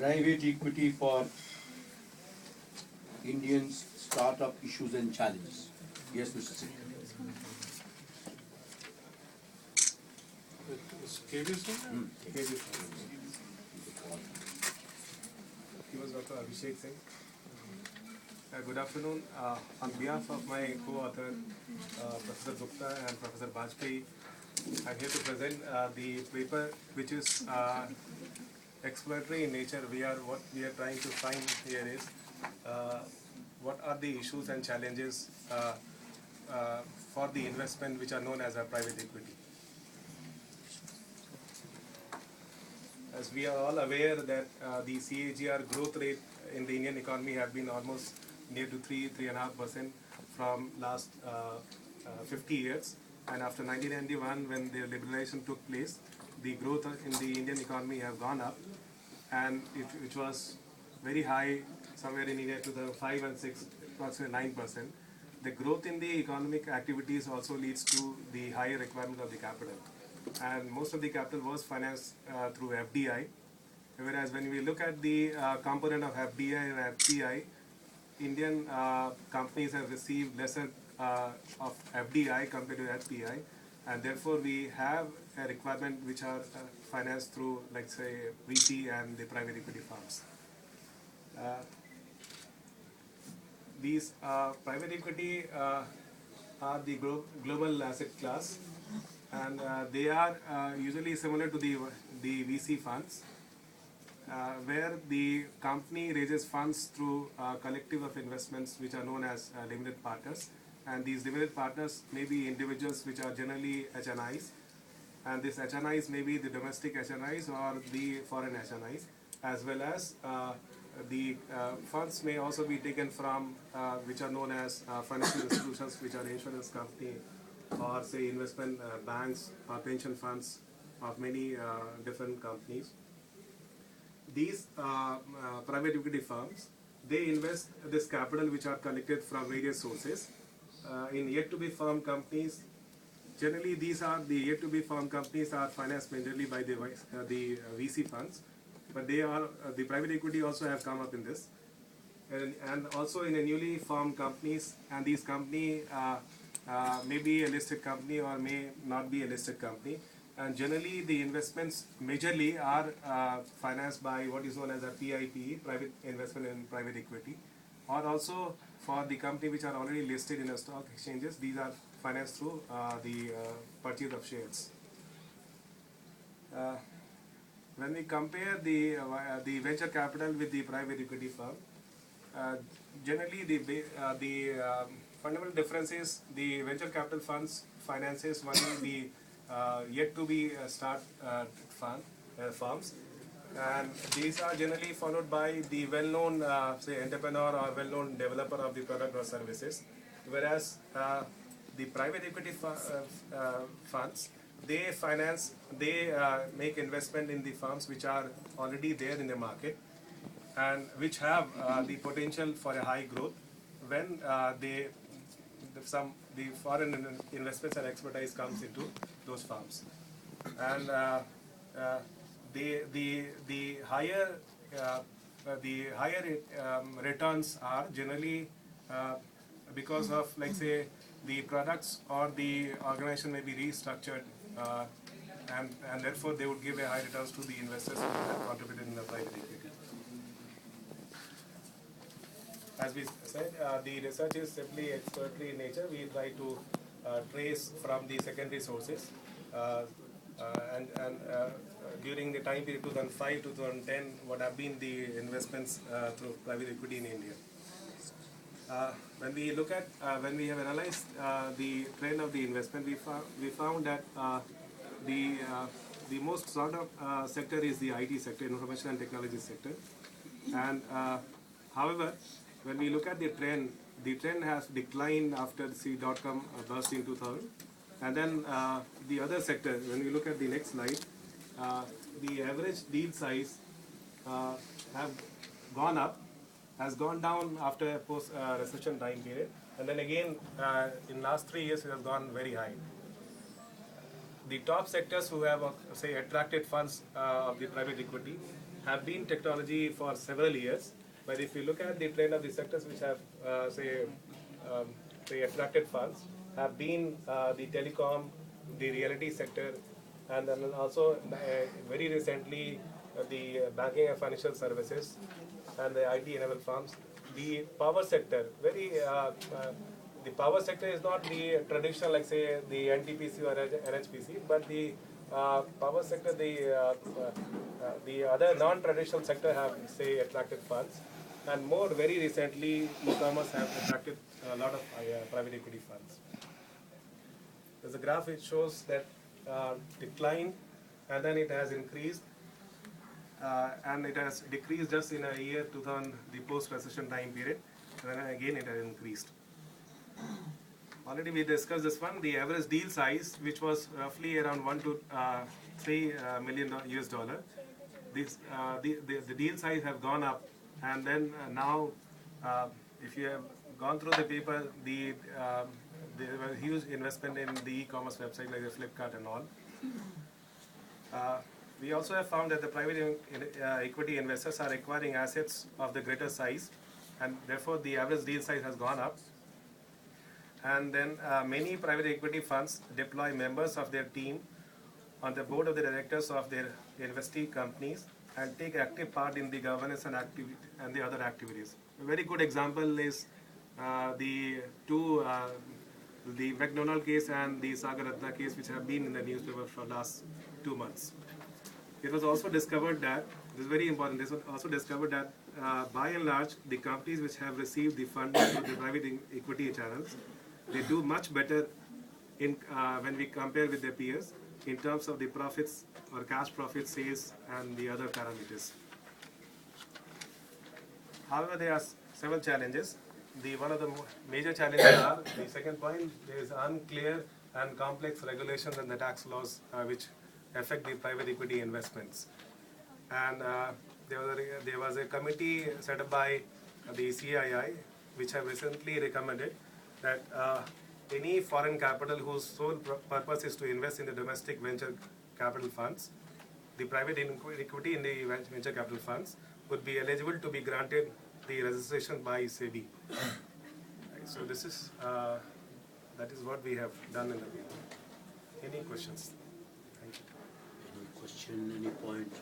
private equity for Indians, startup issues and challenges. Yes, Mr. Singh. KV Singh? He was Dr. Abhishek Singh. Good afternoon. On behalf of my co-author, Professor Gupta and Professor Bajpayee, I'm here to present the paper which is exploratory in nature. What we are trying to find here is what are the issues and challenges for the investment which are known as a private equity. As we are all aware that the CAGR growth rate in the Indian economy have been almost near to 3.5% from last 50 years. And after 1991, when the liberalization took place, the growth in the Indian economy have gone up, and it was very high somewhere in India 2005 and 6, approximately 9%. The growth in the economic activities also leads to the higher requirement of the capital. And most of the capital was financed through FDI, whereas when we look at the component of FDI and FPI, Indian companies have received lesser of FDI compared to FPI, and therefore we have a requirement which are financed through, like say, VC and the private equity firms. These private equity are the global asset class, and they are usually similar to the VC funds, where the company raises funds through a collective of investments which are known as limited partners, and these limited partners may be individuals which are generally HNIs, and these HNIs may be the domestic HNIs or the foreign HNIs, as well as the funds may also be taken from which are known as financial institutions, which are insurance company or say investment banks or pension funds of many different companies. These private equity firms, they invest this capital which are collected from various sources in yet to be formed companies. Generally, these are the yet to be formed companies are financed majorly by the VC funds, but they are the private equity also have come up in this, and also in a newly formed companies, and these company may be a listed company or may not be a listed company, and generally the investments majorly are financed by what is known as a PIPE, private investment in private equity, or also for the company which are already listed in the stock exchanges, these are financed through the purchase of shares. When we compare the venture capital with the private equity firm, generally the fundamental difference is the venture capital funds finances only the yet to be firms, and these are generally followed by the well-known say entrepreneur or well-known developer of the product or services, whereas the private equity funds, they make investment in the firms which are already there in the market and which have the potential for a high growth when the foreign investments and expertise comes into those firms. And the higher returns are generally because of, like say, the products or the organization may be restructured, and therefore they would give a high returns to the investors who have contributed in the private equity. As we said, the research is simply exploratory in nature. We try to trace from the secondary sources, and during the time period 2005 to 2010, what have been the investments through private equity in India. When we look at, when we have analyzed the trend of the investment, we found that the most sought of sector is the IT sector, information and technology sector. And however, when we look at the trend has declined after the dot-com burst in 2000. And then the other sector, when we look at the next slide, the average deal size has gone down after a post-recession time period, and then again in last 3 years it has gone very high. The top sectors who have say attracted funds of the private equity have been technology for several years. But if you look at the trend of the sectors which have, say attracted funds, have been the telecom, the realty sector, and then also very recently the banking and financial services, and the IT-enabled firms. The power sector, the power sector is not the traditional, like say the NTPC or NHPC, but the power sector, the other non-traditional sector have say attracted funds, and more very recently e-commerce have attracted a lot of private equity funds. There's a graph which shows that decline, and then it has increased, and it has decreased just in a year 2000, the post-recession time period, and then again it has increased. Already we discussed this one, the average deal size, which was roughly around 1 to 3 million US dollar. This, the deal size have gone up, and then now, if you have gone through the paper, there was huge investment in the e-commerce website like the Flipkart and all. We also have found that the private equity investors are acquiring assets of the greater size, and therefore the average deal size has gone up. And then many private equity funds deploy members of their team on the board of the directors of their investee companies and take active part in the governance and the other activities. A very good example is the McDonald case and the Sagar Ratna case, which have been in the newspaper for the last 2 months. It was also discovered that, this is very important, it was also discovered that by and large, the companies which have received the funding through the private equity channels, they do much better in when we compare with their peers in terms of the profits or cash profit sales and the other parameters. However, there are several challenges. One of the major challenges are, the second point, there is unclear and complex regulations and the tax laws which affect the private equity investments. And there was a committee set up by the CII which have recently recommended that any foreign capital whose sole purpose is to invest in the domestic venture capital funds, the private equity in the venture capital funds would be eligible to be granted the registration by SEBI. Right, so this is that is what we have done in the paper. Any questions? Thank you. Any question, any point?